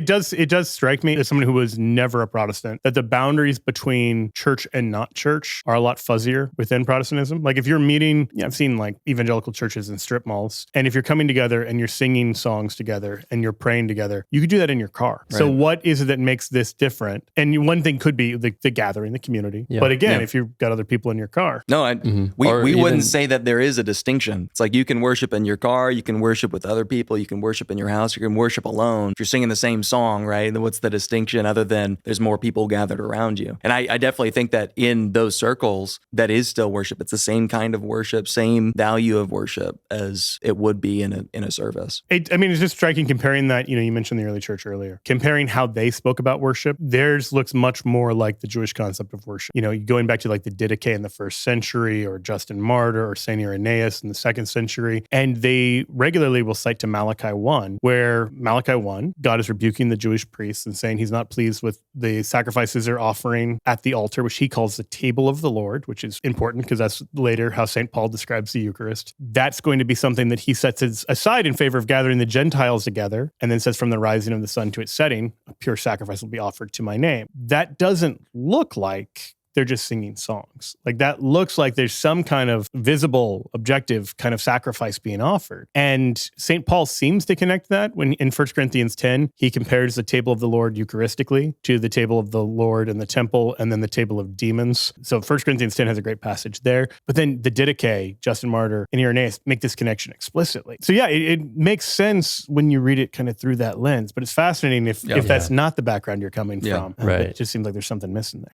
It does strike me as someone who was never a Protestant that the boundaries between church and not church are a lot fuzzier within Protestantism. Like if you're meeting, I've seen like evangelical churches in strip malls, and if you're coming together and you're singing songs together and you're praying together, you could do that in your car. Right. So what is it that makes this different? And one thing could be the gathering, the community. Yeah. But again, if you've got other people in your car. No, we wouldn't say that there is a distinction. It's like you can worship in your car, you can worship with other people, you can worship in your house, you can worship alone. If you're singing the same song, right? Then what's the distinction other than there's more people gathered around you? And I definitely think that in those circles, that is still worship. It's the same kind of worship, same value of worship as it would be in a service. It's just striking comparing that, you mentioned the early church earlier, comparing how they spoke about worship. Theirs looks much more like the Jewish concept of worship. Going back to like the Didache in the first century or Justin Martyr or St. Irenaeus in the second century. And they regularly will cite to Malachi 1, where Malachi 1, God is rebuking the Jewish priests and saying he's not pleased with the sacrifices they're offering at the altar, which he calls the table of the Lord, which is important because that's later how St. Paul describes the Eucharist. That's going to be something that he sets aside in favor of gathering the Gentiles together, and then says from the rising of the sun to its setting, a pure sacrifice will be offered to my name. That doesn't look like they're just singing songs. Like that looks like there's some kind of visible, objective kind of sacrifice being offered. And St. Paul seems to connect that when in 1 Corinthians 10, he compares the table of the Lord Eucharistically to the table of the Lord in the temple and then the table of demons. So 1 Corinthians 10 has a great passage there. But then the Didache, Justin Martyr, and Irenaeus make this connection explicitly. So yeah, it makes sense when you read it kind of through that lens. But it's fascinating if that's not the background you're coming from. Right. It just seems like there's something missing there.